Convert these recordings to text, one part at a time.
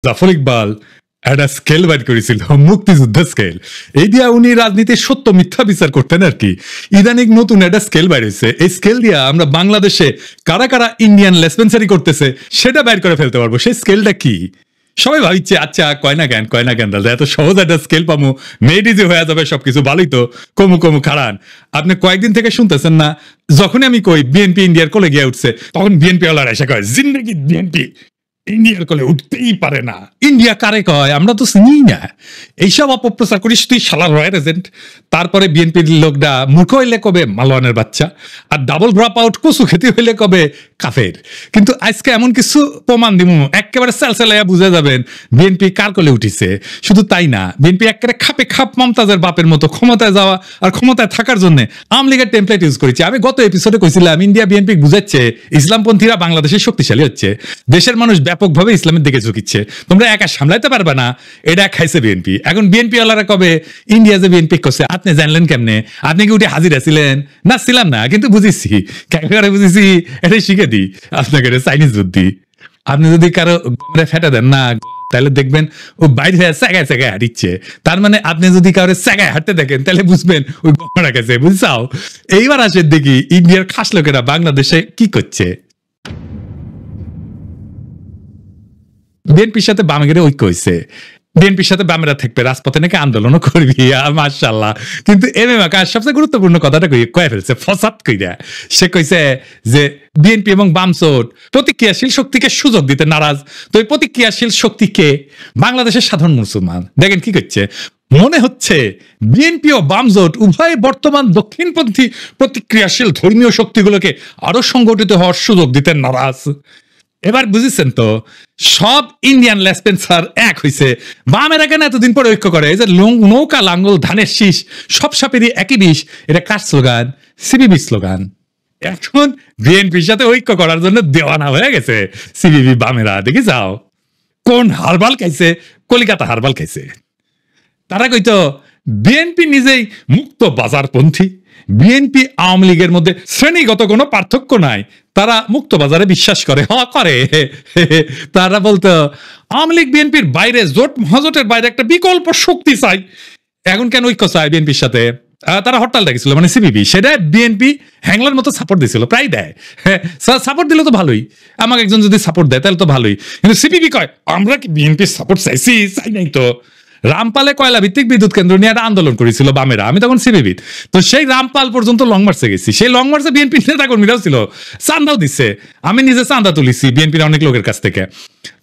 জাফর ইকবাল একটা স্কেল বাইর করেছিল, মুক্তিযুদ্ধের স্কেল। এই দিয়া উনি রাজনীতির সত্য মিথ্যা বিচার করতেন আর কি। ইদানিং নতুন একটা স্কেল বাইর হয়েছে, এই স্কেল দিয়া আমরা বাংলাদেশে কারা কারা ইন্ডিয়ান লেসপেন্সারি করতেছে সেটা বাইর করে ফেলতে পারবো। সেই স্কেলটা কি? সবাই ভাবিচ্ছে আচ্ছা কয়না জ্ঞান দাদা, এত সহজ একটা স্কেল পামো, মেয়েটি যে হয়ে যাবে সবকিছু ভালোই তো, কমু খারান। আপনি কয়েকদিন থেকে শুনতেছেন না, যখনই আমি কই বিএনপি ইন্ডিয়ার কোলে গিয়ে উঠছে, তখন বিএনপি ওয়ালারা এসে কয় জিন্দেগি বিএনপি ইন্ডিয়ার কোলে উঠতেই পারে না। ইন্ডিয়া কারে কয়? আমরা তো চিনি না। এইসব অপপ্রচার করিস তুই শালার রয়্যাল এজেন্ট। তারপরে বিএনপির লোকটা মূর্খ হইলে কবে মালওয়ানের বাচ্চা, আর ডাবল ড্রপ আউট কচু খেতে হইলে কবে কাফের। কিন্তু আজকে এমন কিছু প্রমাণ দিব একেবারে চালচালাইয়া বুঝে যাবেন বিএনপি কার কোলে উঠিছে। শুধু তাই না, বিএনপি একেবারে খাপে খাপ মমতাজের বাপের মতো ক্ষমতায় যাওয়া আর ক্ষমতায় থাকার জন্য আওয়ামী লীগের টেমপ্লেট ইউজ করেছে। আমি গত এপিসোডে কইছিলাম ইন্ডিয়া বিএনপি বুঝাচ্ছে ইসলামপন্থীরা বাংলাদেশে শক্তিশালী হচ্ছে, দেশের মানুষ ব্যাপকভাবে ইসলামের দিকে ঝুঁকিচ্ছে, তোমরা একা সামলাইতে পারবে না, এটা খাইছে বিএনপি। এখন বিএনপি ওয়ালারা কবে ইন্ডিয়া যে বিএনপি করছে আপনি জানলেন কেমনে? আপনি কি উঠে হাজিরা ছিলেন? না ছিলাম না, কিন্তু বুঝেছি, কেন বুঝেছি এটাই শিখে দিই আপনাকে, চাইনিজ বুদ্ধি। আপনি যদি কারো ফেটে দেন না, তাহলে দেখবেন ও বাইরে হয়ে স্যাগায় স্যাগায় হাঁটিচ্ছে। তার মানে আপনি যদি কারো স্যাগায় হাঁটতে দেখেন তাহলে বুঝবেন ওই গমরা গেছে, বুঝছাও? এইবার আসেন দেখি ইন্ডিয়ার খাস লোকেরা বাংলাদেশে কি করছে। বিএনপির সাথে বামের ঐক্য হয়েছে, বিএনপির সাথে বামেরা থাকবে, রাজপথে নাকি আন্দোলনও করবি, মাশাআল্লাহ। কিন্তু এমএম আকাশ সবচেয়ে গুরুত্বপূর্ণ কথাটা কয়ে ফেলছে ফসাদ কইরা। সে কইছে যে বিএনপি এবং বামজোট প্রতিক্রিয়াশীল শক্তিকে সুযোগ দিতে নারাজ। তো এই প্রতিক্রিয়াশীল শক্তিকে বাংলাদেশের সাধারণ মুসলমান দেখেন কি করছে, মনে হচ্ছে বিএনপি ও বামজোট উভয় বর্তমান দক্ষিণপন্থী প্রতিক্রিয়াশীল ধর্মীয় শক্তিগুলোকে আরো সংগঠিত হওয়ার সুযোগ দিতে নারাজ। এবার বুঝেছেন তো, সব ইন্ডিয়ান লেসপেন্সার এক হইছে। বামেরা কেন এতদিন পরে ঐক্য করে? এই যে নৌকা লাঙ্গল ধানের শীষ সব সাপেরই একই বিষ, এটা কার স্লোগান? CVV slogan. এখন বিএনপির সাথে ঐক্য করার জন্য দেওয়ানা হয়ে গেছে সিবিবি বামেরা। দেখি যাও কোন হারবাল খাইছে, কলিকাতা হারবাল খাইছে। তারা কইতো বিএনপি নিজেই মুক্ত বাজারপন্থী, বিএনপি আওয়ামী লীগের মধ্যে শ্রেণীগত কোনো পার্থক্য নাই, তারা মুক্ত বাজারে বিশ্বাস করে। করে তারা বলতো আওয়ামী লীগ বিএনপির বাইরে, জোট মহাজোটের বাইরে একটা বিকল্প শক্তি চাই। এখন কেন ঐক্য চায় বিএনপির সাথে? তারা হরতাল ডাকিছিল, মানে সিবিবি, সেটা বিএনপি হ্যাংলার মতো সাপোর্ট দিছিল, প্রায় দেয়। সাপোর্ট দিলে তো ভালোই, আমাকে একজন যদি সাপোর্ট দেয় তাহলে তো ভালোই। কিন্তু সিবিবি কয় আমরা কি বিএনপির সাপোর্ট চাইছি? চাই নাই তো। রামপালে কয়লা ভিত্তিক বিদ্যুৎ কেন্দ্র নিয়ে একটা আন্দোলন করেছিল বামেরা, আমি তখন সিবিবি। তো সেই রামপাল পর্যন্ত লং মার্চে গেছি, সেই লং মার্চে বিএনপি নেতা কর্মীরাও ছিল, চান্দাও দিচ্ছে, আমি নিজে চান্দা তুলিছি বিএনপির অনেক লোকের কাছ থেকে।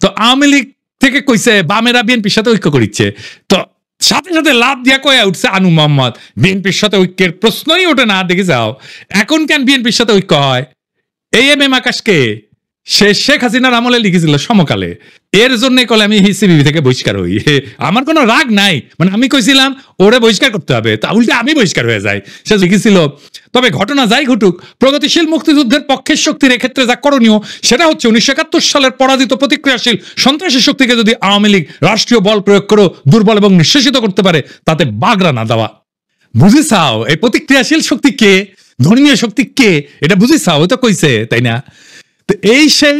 তো আওয়ামী লীগ থেকে কইছে বামেরা বিএনপির সাথে ঐক্য করিচ্ছে, তো সাথে সাথে লাভ দিয়া কয়ে উঠছে আনু মোহাম্মদ বিএনপির সাথে ঐক্যের প্রশ্নই ওঠে না। দেখে যাও এখন কেন বিএনপির সাথে ঐক্য হয়? এই এমএম আকাশকে সে শেখ হাসিনার আমলে লিখেছিল সমকালে, এর জন্য কলে আমি সিবিবি থেকে বহিষ্কার হই। আমার কোনো রাগ নাই, মানে আমি কইছিলাম ওরে বহিষ্কার করতে হবে, তা উল্টে আমি বহিষ্কার হয়ে যাই। সে লিখেছিল তবে ঘটনা যাই ঘটুক, প্রগতিশীল মুক্তিযুদ্ধের পক্ষের শক্তির এক্ষেত্রে যা করণীয় সেটা হচ্ছে 1971 সালের পরাজিত প্রতিক্রিয়াশীল সন্ত্রাসী শক্তিকে যদি আওয়ামী লীগ রাষ্ট্রীয় বল প্রয়োগ করে দুর্বল এবং নিঃশেষিত করতে পারে, তাতে বাগড়া না দেওয়া। বুঝিছাও এই প্রতিক্রিয়াশীল শক্তি কে, ধর্মীয় শক্তি কে, এটা বুঝিছাও? তো কইছে তাই না? এই সেই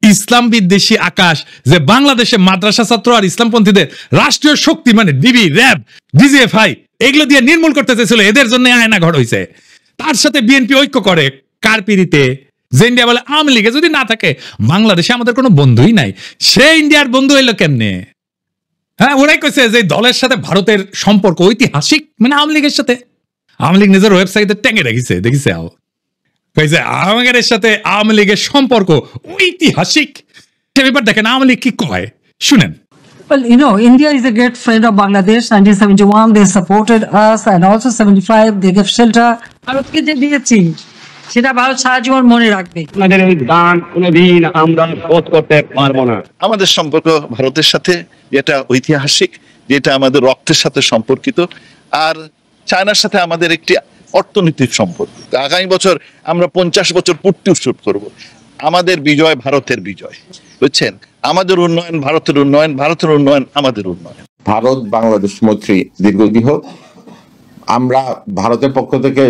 ইসলাম বিদ্বেষী আকাশ যে বাংলাদেশে মাদ্রাসা ছাত্র আর ইসলামপন্থীদের রাষ্ট্রীয় শক্তি মানে ডিবি, র্যাব, ডিজিএফআই এগুলো দিয়ে নির্মূল করতে চেয়েছিল, এদের জন্য আয়না ঘর হয়েছে। তার সাথে বিএনপি ঐক্য করে কার পিড়িতে? যে ইন্ডিয়া বলে আওয়ামী লীগে যদি না থাকে বাংলাদেশে আমাদের কোনো বন্ধুই নাই। সে ইন্ডিয়ার বন্ধু হইলো কেমনে? হ্যাঁ, ওরাই কইছে যে দলের সাথে ভারতের সম্পর্ক ঐতিহাসিক, মানে আওয়ামী লীগের সাথে। আওয়ামী লীগ নিজের ওয়েবসাইটে ট্যাগে রেখেছে, দেখিছে আমাদের সাথে আওয়ামী লীগের সম্পর্ক ঐতিহাসিক। সে ব্যাপার দেখেন আওয়ামী লীগ কি কয়, শুনেন। Well, you know, India is a great friend of Bangladesh. 1971, they supported us, and also 75, they gave shelter. ভারতকে যে দিয়েছি সেটা ভারত সারা জীবন মনে রাখবে। আমাদের এই দান কোনোদিন আমরা শোধ করতে পারবো না। আমাদের সম্পর্ক ভারতের সাথে যেটা ঐতিহাসিক, যেটা আমাদের রক্তের সাথে সম্পর্কিত, আর চায়নার সাথে আমাদের একটি অর্থনৈতিক সম্পর্ক। আগামী বছর আমরা 50 বছর পূর্তি উৎসব করব। আমাদের বিজয় ভারতের বিজয়, বুঝছেন? আমাদের উন্নয়ন ভারতের উন্নয়ন, ভারতের উন্নয়ন আমাদের উন্নয়ন। ভারত বাংলাদেশ মৈত্রী দীর্ঘদিন হোক। আমরা ভারতের পক্ষ থেকে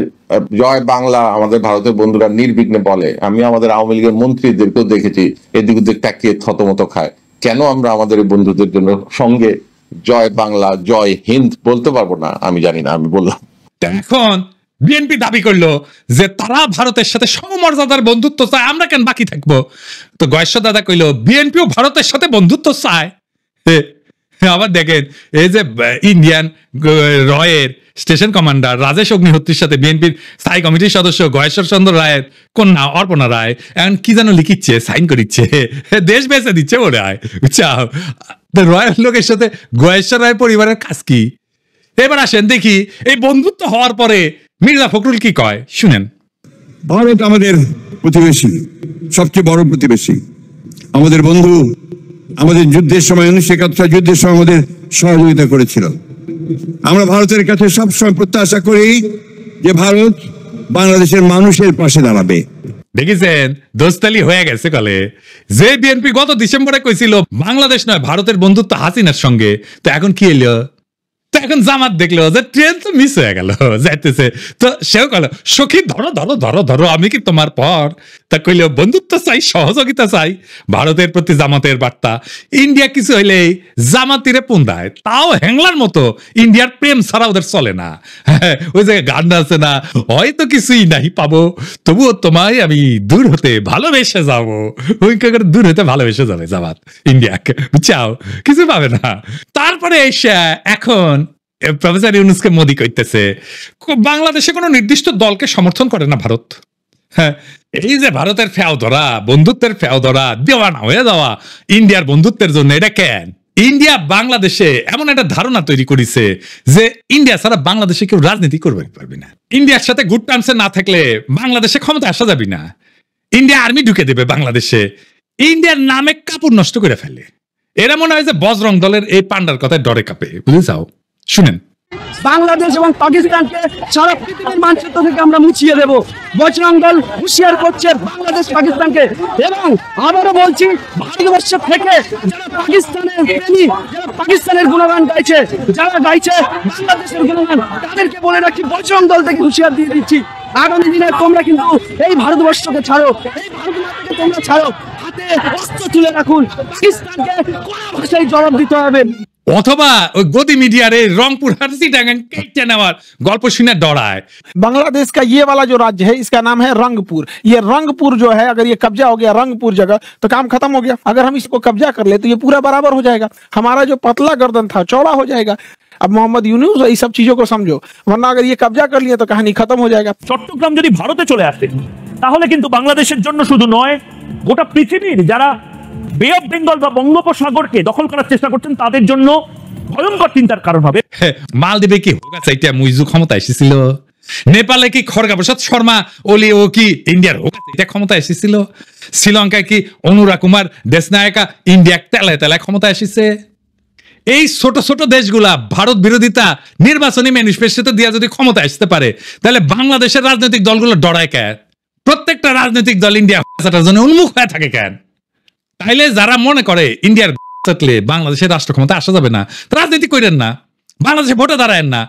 জয় বাংলা আমাদের ভারতের বন্ধুরা নির্বিঘ্নে বলে। আমি আমাদের আওয়ামী লীগের মন্ত্রীদেরকেও দেখেছি এদিক ওদিক তাকিয়ে থতমত খায়, কেন আমরা আমাদের এই বন্ধুদের জন্য সঙ্গে জয় বাংলা জয় হিন্দ বলতে পারবো না আমি জানি না, আমি বললাম। এখন বিএনপি দাবি করলো যে তারা ভারতের সাথে সমমর্যাদার বন্ধুত্ব চায়, আমরা কেন বাকি থাকবো? তো গয়েশ্বর দাদা কইলো বিএনপিও ভারতের সাথে বন্ধুত্ব চায়। আবার দেখেন এই যে ইন্ডিয়ান রয়ের স্টেশন কমান্ডার রাজেশ অগ্নিহোত্রীর সাথে বিএনপির স্থায়ী কমিটির সদস্য গয়েশ্বর চন্দ্র রায়ের কন্যা অর্পণা রায় এখন কি যেন লিখিচ্ছে, সাইন করিচ্ছে, দেশ বেঁচে দিচ্ছে ওরা। বুঝছাও, রয়ের লোকের সাথে গয়েশ্বর রায়ের পরিবারের কাজ কি? এবার আসেন দেখি এই বন্ধুত্ব হওয়ার পরে মির্জা ফখরুল কি কয়, শুনেন। ভারত আমাদের প্রতিবেশী, সবচেয়ে বড় প্রতিবেশী, আমাদের বন্ধু। আমাদের যুদ্ধের সময় 1971 যুদ্ধের সময় আমাদের সহযোগিতা করেছিল। আমরা ভারতের কাছে সবসময় প্রত্যাশা করি যে ভারত বাংলাদেশের মানুষের পাশে দাঁড়াবে। দেখেছেন দোস্তালি হয়ে গেছে কলে। যে বিএনপি গত ডিসেম্বরে কইছিল বাংলাদেশ নয় ভারতের বন্ধুত্ব হাসিনার সঙ্গে, তো এখন কি এলো? তো এখন জামাত দেখলো যে ট্রেন তো মিস হয়ে গেল, যাইতেছে। তো সেও কল সখী ধরো ধরো ধরো ধরো, আমি কি তোমার পর? তা কইল বন্ধুত্ব চাই, সহযোগিতা চাই। ভারতের প্রতি জামাতের বার্তা। ইন্ডিয়া কিছু হইলেই জামাতিরে পুন্দায়, তাও হ্যাংলার মতো। ইন্ডিয়ার প্রেম ছাড়া ওদের চলে না। ওই যে গান আছে না, হয়তো কিছুই নাই পাবো, তবুও তোমায় আমি দূর হতে ভালোবেসে যাবো। ওই দূর হতে ভালোবেসে যাবে জামাত ইন্ডিয়াকে, বুঝছাও, কিছু পাবে না। তারপরে এসে এখন প্রফেসর ইউনূসকে মোদি কইতেছে বাংলাদেশে কোনো নির্দিষ্ট দলকে সমর্থন করে না ভারত। হ্যাঁ, এই যে ভারতের ফেও ধরা, বন্ধুত্বের ফেও ধরা, দেওয়ানা হয়ে যাওয়া ইন্ডিয়ার বন্ধুত্বের জন্য, এটা কেন? ইন্ডিয়া বাংলাদেশে এমন একটা ধারণা তৈরি করেছে যে ইন্ডিয়া ছাড়া বাংলাদেশে কেউ রাজনীতি করবে পারবে না। ইন্ডিয়ার সাথে গুড টার্মসে না থাকলে বাংলাদেশে ক্ষমতা আসা যাবে না। ইন্ডিয়া আর্মি ঢুকে দেবে বাংলাদেশে, ইন্ডিয়ার নামে কাপড় নষ্ট করে ফেলে। এরা মনে হয় যে বজরং দলের এই পান্ডার কথায় ডরে কাঁপে, বুঝে যাও। শুনেন, বাংলাদেশ এবং পাকিস্তানকে সারা পৃথিবীর মানচিত্র থেকে আমরা মুছিয়ে দেব। বজরং দল হুঁশিয়ার করছে বাংলাদেশ পাকিস্তানকে। এবং আবারও বলছি, ভারতবর্ষ থেকে যারা পাকিস্তানের প্রেমী, যারা পাকিস্তানের গুণগান গাইছে, যারা গাইছে বাংলাদেশের গুণগান, তাদেরকে বলে রাখি বজরং দল থেকে হুঁশিয়ার দিয়ে দিচ্ছি, আগামী দিনে তোমরা কিন্তু এই ভারতবর্ষকে ছাড়ো, এই ভারতকে তোমরা ছাড়ো, হাতে অস্ত্র তুলে রাখুন। পাকিস্তানকে কোন ভাষায় জবাব দিতে হবে। অথবা ওই গদি মিডিয়ারে রংপুর কেটে নেওয়ার গল্প শুনে ডরায়। बांग्लादेश का ये वाला जो राज्य है इसका नाम है रंगपुर। ये रंगपुर जो है, अगर ये कब्जा हो गया रंगपुर जगह तो काम खत्म हो गया। अगर हम इसको कब्जा कर ले तो ये पूरा बराबर हो जाएगा। हमारा जो पतला गर्दन था चौड़ा हो जाएगा। अब मोहम्मद यूनुस ये सब चीजों को समझो, वरना अगर ये कब्जा कर लिया तो कहानी खत्म हो जाएगा। চট্টগ্রাম যদি ভারতে চলে আসে তাহলে কিন্তু বাংলাদেশের জন্য শুধু নয়, গোটা পৃথিবীর যারা বে অফ বেঙ্গল বা বঙ্গোপসাগরকে দখল করার চেষ্টা করছেন তাদের জন্য ভয়ঙ্কর চিন্তার কারণ হবে। মালদ্বীপে কি হোগাচাইটা মুইজু ক্ষমতা এসেছিল? নেপালে কি খড়গা প্রসাদ শর্মা ওলি ও কি ইন্ডিয়ার হোগাচাইটা ক্ষমতা এসেছিল? শ্রীলঙ্কায় কি অনুরা কুমার দেশনায়কা ইন্ডিয়া তেলায় তেলায় ক্ষমতা এসেছে? এই ছোট ছোট দেশগুলা ভারত বিরোধিতা নির্বাচনী ম্যানিফেস্টোতে দিয়া যদি ক্ষমতা আসতে পারে, তাহলে বাংলাদেশের রাজনৈতিক দলগুলো ডরায় কেন? প্রত্যেকটা রাজনৈতিক দল ইন্ডিয়া জন্য উন্মুখ হয়ে থাকে কেন? তাইলে যারা মনে করে ইন্ডিয়ার থাকলে বাংলাদেশের রাষ্ট্র ক্ষমতা আসা যাবে না, রাজনীতি করেন না, বাংলাদেশে ভোটে দাঁড়ায়েন না।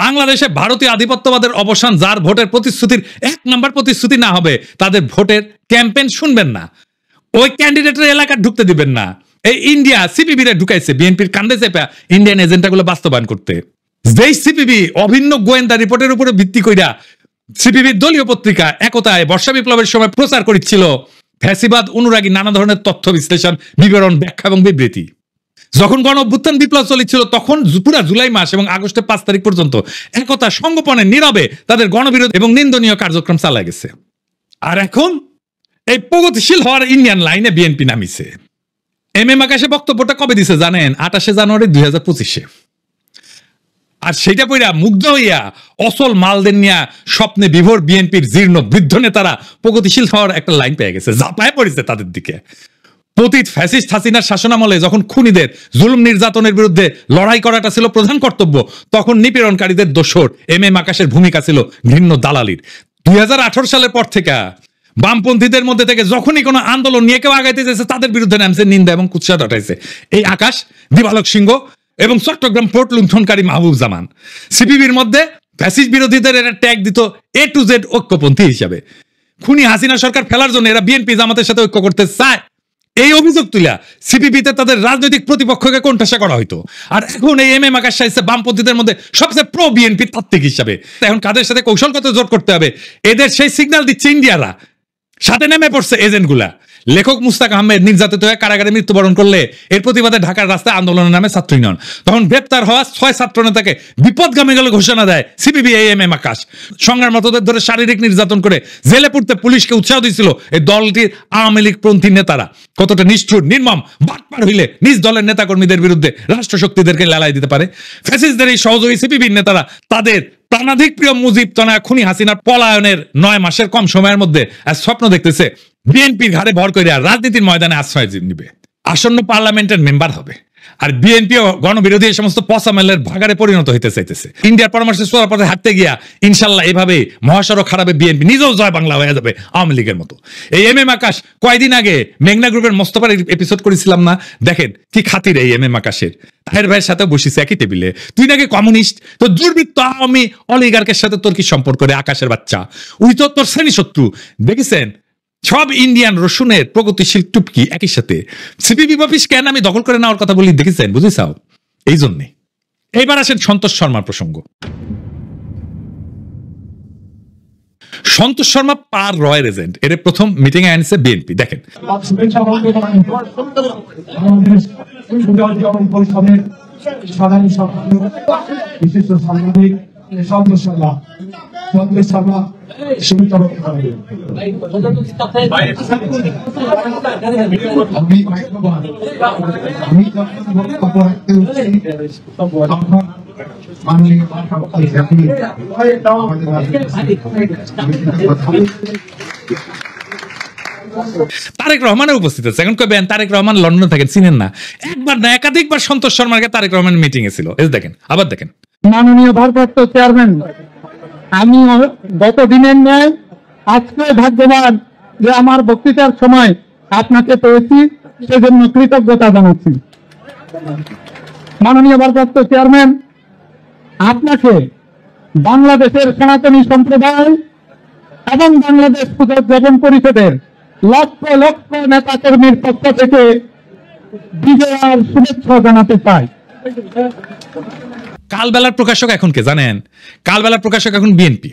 বাংলাদেশে ভারতীয় আধিপত্যবাদের অবসান যার ভোটের প্রতিশ্রুতির 1 নম্বর প্রতিশ্রুতি না হবে, তাদের ভোটের ক্যাম্পেইন শুনবেন না, ওই ক্যান্ডিডেটের এলাকা ঢুকতে দিবেন না। এই ইন্ডিয়া সিপিবি রে ঢুকাইছে বিএনপির কান্দে চেপা ইন্ডিয়ান এজেন্ডাগুলো বাস্তবায়ন করতে। যেই সিপিবি অভিন্ন গোয়েন্দা রিপোর্টের উপরে ভিত্তি কইরা সিপিবির দলীয় পত্রিকা একতায় বর্ষা বিপ্লবের সময় প্রচার করেছিল ফ্যাসিবাদ অনুরাগী নানা ধরনের তথ্য বিশ্লেষণ, বিবরণ, ব্যাখ্যা এবং বিবৃতি। যখন গণ অভ্যুত্থান বিপ্লব চলেছিল তখন পুরা জুলাই মাস এবং আগস্টের 5 তারিখ পর্যন্ত একতা সংগোপনে নীরবে তাদের গণবিরোধ এবং নিন্দনীয় কার্যক্রম চালায় গেছে। আর এখন এই প্রগতিশীল হওয়ার ইন্ডিয়ান লাইনে বিএনপি নামিছে। এম এম আকাশে বক্তব্যটা কবে দিছে জানেন? 28 জানুয়ারি 2025। আর সেইটা পইরা মুগ্ধ হইয়া অসল মালদের নিয়া স্বপ্নে বিভোর বিএনপির জীর্ণ বৃদ্ধ নেতারা প্রগতিশীল হওয়ার একটা লাইন পেয়ে গেছে, ঝাঁপায় পড়েছে তাদের দিকে। পতিত ফ্যাসিস্ট হাসিনার শাসনামলে যখন খুনিদের জুলুম নির্যাতনের বিরুদ্ধে লড়াই করাটা ছিল প্রধান কর্তব্য, তখন নিপীড়নকারীদের দোসর এম এম আকাশের ভূমিকা ছিল ঘৃণ্য দালালির। 2018 সালের পর থেকে বামপন্থীদের মধ্যে থেকে যখনই কোনো আন্দোলন নিয়ে কেউ আগাইতে যাচ্ছে তাদের বিরুদ্ধে নামছে, নিন্দা এবং কুৎসা ঘটাইছে এই আকাশ, দিবালক সিংহ এবং চট্টগ্রাম পোর্ট লুণ্ঠনকারী মাহবুব জামান। সিপিবির মধ্যে ফ্যাসিস্ট বিরোধীদের এরা ট্যাগ দিত A to Z ঐক্যপন্থী হিসাবে। খুনি হাসিনা সরকার ফেলার জন্য এরা বিএনপি জামাতের সাথে ঐক্য করতে চায়, এই অভিযোগ তুলা সিপিবিতে তাদের রাজনৈতিক প্রতিপক্ষকে কোণঠাসা করা হইতো। আর এখন এই এম এম আকাশ সাহিত্য বামপন্থীদের মধ্যে সবচেয়ে প্রো বিএনপি তাত্ত্বিক হিসাবে এখন কাদের সাথে কৌশলগত জোট করতে হবে, এদের সেই সিগন্যাল দিচ্ছে ইন্ডিয়ারা। সাথে নেমে পড়ছে এজেন্টগুলা। লেখক মুস্তাক আহমেদ নির্যাতিত হয়ে কারাগারে মৃত্যুবরণ করলে এর প্রতিবাদে ঢাকার রাস্তায় আন্দোলনের নামে ছাত্র ইউনিয়ন, তখন গ্রেপ্তার হওয়া 6 ছাত্র নেতাকে বিপদগামী বলে ঘোষণা দেয় সিপিবি এম এম আকাশ। সংগ্রামরতদের ধরে শারীরিক নির্যাতন করে জেলে পুরতে পুলিশকে উৎসাহ দিয়েছিল এই দলটির আওয়ামী লীগপন্থী নেতারা। কতটা নিষ্ঠুর নির্মম বাটপার হইলে নিজ দলের নেতাকর্মীদের বিরুদ্ধে রাষ্ট্রশক্তিদেরকে লালাই দিতে পারে। ফ্যাসিস্টদের এই সহযোগী সিপিবির নেতারা তাদের প্রাণাধিক প্রিয় মুজিব তনয়া খুনি হাসিনার পলায়নের 9 মাসের কম সময়ের মধ্যে স্বপ্ন দেখতেছে বিএনপির ঘাড়ে ভর করে রাজনীতির ময়দানে আশ্রয় নিবে, আসন্ন পার্লামেন্টের মেম্বার হবে। আর বিএনপি গণবিরোধী এই সমস্ত পসামেলের ভাগারে পরিণত হইতে চাইতেছে। ইন্ডিয়ার পরামর্শে সোয়ার পথে হাঁটতে গিয়া ইনশাল্লাহ এভাবে মহাসড়ক খারাপে বিএনপি নিজেও জয় বাংলা হয়ে যাবে আওয়ামী লীগের মতো। এই এম এম আকাশ কয়দিন আগে মেঘনা গ্রুপের মোস্তফার এপিসোড করেছিলাম না, দেখেন কি খাতির এই এম এম আকাশের। তাহের ভাইয়ের সাথে বসিস একই টেবিলে, তুই নাকি কমিউনিস্ট, তো দুর্বৃত্ত আওয়ামী অলিগার্কের সাথে তোর কি সম্পর্ক রে আকাশের বাচ্চা? উই তো তোর শ্রেণী শত্রু। দেখেছেন সব ইন্ডিয়ান রসুনের প্রগতিশীল টুপকি একই সাথে সিপিবি অফিস কেন আমি দখল করে নেওয়ার কথা বলি দেখেছেন, বুঝেছাও? এই জন্যে। এইবার আসেন সন্তোষ শর্মার প্রসঙ্গ। সন্তোষ শর্মা পার রয়ের এজেন্ট, এর প্রথম মিটিং এ আনছে বিএনপি। দেখেন সাধারণ সম্পাদক বিশিষ্ট সাংবাদিক সন্তোষ শর্মা, সন্তোষ শর্মা তারেক রহমানের উপস্থিত আছে। এখন কবেন তারেক রহমান লন্ডনে থাকেন, চিনেন না? একবার না একাধিকবার সন্তোষ শর্মাকে তারেক রহমান মিটিং এ ছিল। দেখেন আবার দেখেন। মাননীয় ভারপ্রাপ্ত চেয়ারম্যান, আমি গত দিনের ন্যায় আজকে ভাগ্যবান যে আমার বক্তৃতার সময় আপনাকে পেয়েছি, সেজন্য কৃতজ্ঞতা জানাচ্ছি। মাননীয় ভারপ্রাপ্ত চেয়ারম্যান, আপনাকে বাংলাদেশের সনাতনী সম্প্রদায় এবং বাংলাদেশ পুনর্জীবন পরিষদের লক্ষ লক্ষ নেতা কর্মীর পক্ষ থেকে বিজয়ার শুভেচ্ছা জানাতে চাই। কালবেলার প্রকাশক এখন কে জানেন? কালবেলার প্রকাশক এখন বিএনপি।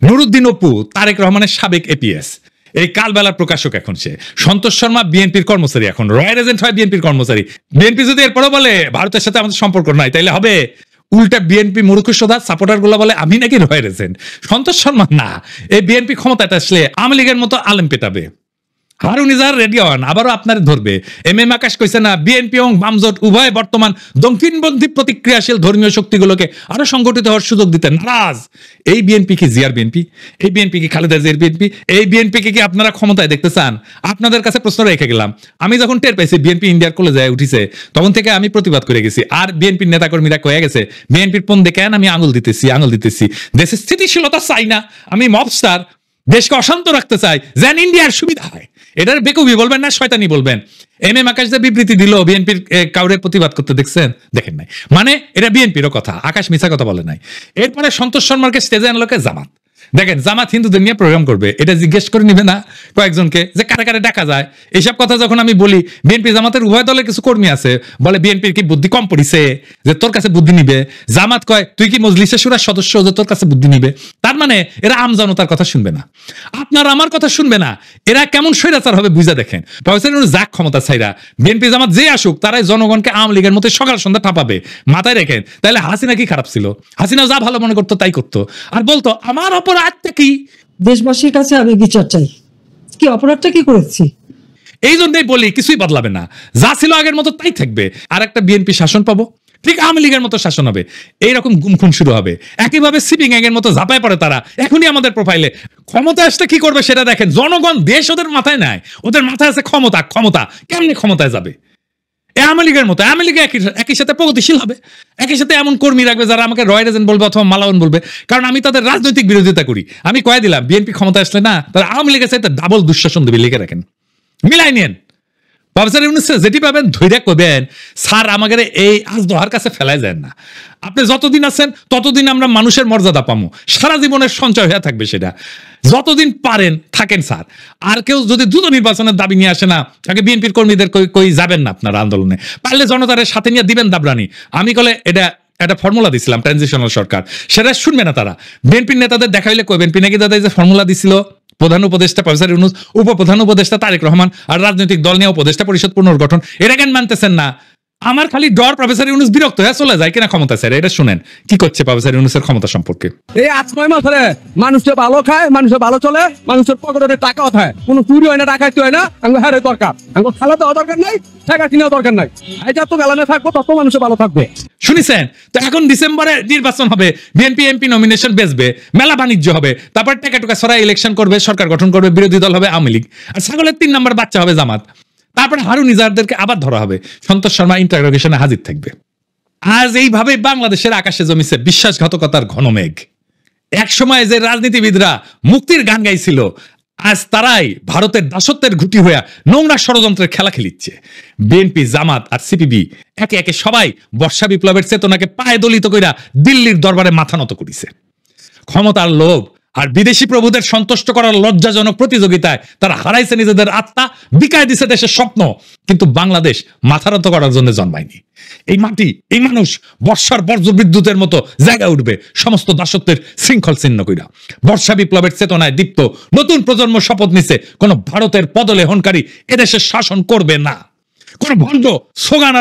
নুরুদ্দিন অপু তারেক রহমানের সাবেক এপিএস, এই কালবেলার প্রকাশক এখন সে। সন্তোষ শর্মা বিএনপির কর্মচারী, এখন রয়্যাল এজেন্ট হয় বিএনপির কর্মচারী। বিএনপি যদি এরপরও বলে ভারতের সাথে আমাদের সম্পর্ক নাই, তাইলে হবে উল্টা বিএনপি মূর্খসোদা সাপোর্টার গুলো বলে আমি নাকি রয়্যাল এজেন্ট। সন্তোষ শর্মা না, এই বিএনপি ক্ষমতাটা আসলে আওয়ামী লীগের মতো আলেম পেটাবে। হারুন ইজার রেডি হন, আবারও আপনার ধরবে। এম এম আকাশ কইছে না বিএনপি এবং বামজোট উভয় বর্তমান দক্ষিণপন্থী প্রতিক্রিয়াশীল ধর্মীয় শক্তিগুলোকে আরো সংগঠিত হওয়ার সুযোগ দিতে নারাজ। এই বিএনপি কি জিয়ার বিএনপি? এই বিএনপি কি খালেদা জিয়ার বিএনপি? এই বিএনপি কি আপনারা ক্ষমতায় দেখতে চান? আপনাদের কাছে প্রশ্ন রেখে গেলাম। আমি যখন টের পাইছি বিএনপি ইন্ডিয়ার কলেজায় উঠিছে, তখন থেকে আমি প্রতিবাদ করে গেছি। আর বিএনপির নেতাকর্মীরা কয়ে গেছে বিএনপির পন্দে কেন আমি আঙুল দিতেছি। দেশের স্থিতিশীলতা চাই না, আমি মবস্টার, দেশকে অশান্ত রাখতে চাই, যেন ইন্ডিয়ার সুবিধা হয়। এটার বেকুবি বলবেন না শয়তানি বলবেন। এম এম আকাশ যে বিবৃতি দিল বিএনপির কাউরে প্রতিবাদ করতে দেখছেন? দেখেন নাই, মানে এটা বিএনপিরও কথা, আকাশ মিছা কথা বলে নাই। এরপরে সন্তোষ শর্মাকে স্টেজে আনলোকে জামাত। দেখেন জামাত হিন্দুদের নিয়ে প্রোগ্রাম করবে, এটা জিজ্ঞেস করে নিবে না কয়েকজনকে যে কারে কারে ডাকা যায়? এইসব কথা যখন আমি বলি, বিএনপি জামাতের উভয় দলের কিছু কর্মী আছে বলে বিএনপির কি বুদ্ধি কম পড়িছে যে তোর কাছে বুদ্ধি নিবে? জামাত কয় তুই কি মজলিসে শুরার সদস্য যে তোর কাছে বুদ্ধি নিবে? তার মানে এরা আম জনতার কথা শুনবে না, আপনার আমার কথা শুনবে না। এরা কেমন স্বৈরাচার হবে বুঝা দেখেন। যাক ক্ষমতা ছাইরা বিএনপি জামাত যে আসুক, তারাই জনগণকে আওয়ামী লীগের মতো সকাল সন্ধ্যা ঠাপাবে। মাথায় রেখেন। তাহলে হাসিনা কি খারাপ ছিল? হাসিনা যা ভালো মনে করতো তাই করতো, আর বলতো আমার অপরাধটা কি? দেশবাসীর কাছে আমি বিচার চাই, কি অপরাধটা কি করেছি। এই জন্যই বলি কিছুই বদলাবে না, যা ছিল আগের মতো তাই থাকবে। আর একটা বিএনপি শাসন পাবো, ঠিক আওয়ামী লীগের মতো শাসন হবে। এইরকম গুমখুম শুরু হবে। একইভাবে সিপিং এর মতো ঝাঁপায় পড়ে তারা এখনই আমাদের প্রোফাইলে। ক্ষমতা আসতে কি করবে সেটা দেখেন। জনগণ দেশ ওদের মাথায় নাই, ওদের মাথায় আছে ক্ষমতা। ক্ষমতা কেমনি ক্ষমতায় যাবে? আওয়ামী লীগের মতো। আওয়ামী লীগ একই সাথে প্রগতিশীল হবে, একই সাথে এমন কর্মী রাখবে যারা আমাকে রয়্যাল এজেন্ট বলবে অথবা মালাউন বলবে, কারণ আমি তাদের রাজনৈতিক বিরোধিতা করি। আমি কয়ে দিলাম বিএনপি ক্ষমতা আসলে না, তারা আওয়ামী লীগের সাথে ডাবল দুঃশাসন দেবে। লিখে রাখেন, মিলাই নেন। প্রফেসর ইউনূস যেটি পাবেন ধৈর্য করবেন, স্যার আমাদের এই আজ দোহার কাছে ফেলাই যায় না। আপনি যতদিন আছেন ততদিন আমরা মানুষের মর্যাদা পাবো, সারা জীবনের সঞ্চয় হয়ে থাকবে সেটা। যতদিন পারেন থাকেন স্যার। আর কেউ যদি দ্রুত নির্বাচনের দাবি নিয়ে আসে না, তাকে বিএনপির কর্মীদের কই যাবেন না আপনারা আন্দোলনে, পারলে জনতার সাথে নিয়ে দিবেন দাবরানি। আমি কলে এটা একটা ফর্মুলা দিছিলাম ট্রানজিশনাল সরকার, সেটা শুনবে না তারা। বিএনপির নেতাদের দেখাইলে কইবেন পিনাকি দাদা যে ফর্মুলা দিছিল, প্রধান উপদেষ্টা প্রফেসর ইউনূস, উপপ্রধান উপদেষ্টা তারেক রহমান, আর রাজনৈতিক দল নিয়ে উপদেষ্টা পরিষদ পুনর্গঠন, এটা কেন মানতেছেন না? আমার খালি ডর প্রফেসর ইউনূস বিরক্ত হয়ে চলে যায় কিনা ক্ষমতা স্যার। এটা শুনেন কি করছে প্রফেসর ইউনূসের ক্ষমতা সম্পর্কে। এই 8-9 মাস ধরে মানুষের ভালো খায়, মানুষের ভালো চলে, মানুষের পকেটে টাকা হয়, কোনো চুরি হয় না, ডাকাতি হয় না। আমি হ্যাঁ দরকার, আমি খালা দেওয়া দরকার নাই, টাকা কিনাও দরকার নাই। এটা তো বেলানে থাকবো, তত মানুষের ভালো থাকবে। শুনেছেন তো? এখন ডিসেম্বরে নির্বাচন হবে, বিএনপি এমপি নমিনেশন বেচবে, মেলা বাণিজ্য হবে, তারপর টাকা টুকা ছড়াই ইলেকশন করবে, সরকার গঠন করবে, বিরোধী দল হবে আওয়ামী লীগ, আর ছাগলের 3 নম্বর বাচ্চা হবে জামাত। তারপরে হারুন ইজাহারদেরকে আবার ধরা হবে, সন্তোষ শর্মা ইন্টারোগেশনে হাজির থাকবে। আজ এইভাবে বাংলাদেশের আকাশে জমিছে বিশ্বাসঘাতকতার ঘন মেঘ। এক সময় যে রাজনীতিবিদরা মুক্তির গান গাইছিল, আজ তারাই ভারতের দাসত্বের ঘুঁটি হইয়া নোংরা ষড়যন্ত্রের খেলা খেলিচ্ছে। বিএনপি, জামাত আর সিপিবি একে একে সবাই বর্ষা বিপ্লবের চেতনাকে পায়ে দলিত কইরা দিল্লির দরবারে মাথা নত করিছে। ক্ষমতার লোভ আর বিদেশি প্রভুদের সন্তুষ্ট করার লজ্জাজনক প্রতিযোগিতায় তারা হারাইছে নিজেদের আত্মা, বিকায় দিছে দেশের স্বপ্ন। কিন্তু বাংলাদেশ মাথারত করার জন্য জন্মায়নি। এই মাটি, এই মানুষ বর্ষার বর্জ্য বিদ্যুতের মতো জায়গা উঠবে সমস্ত দাসত্বের শৃঙ্খল ছিন্ন কইরা। বর্ষা বিপ্লবের চেতনায় দীপ্ত নতুন প্রজন্ম শপথ নিছে, কোন ভারতের পদলেহনকারী এদেশের শাসন করবে না। কোন ভণ্ড সোগান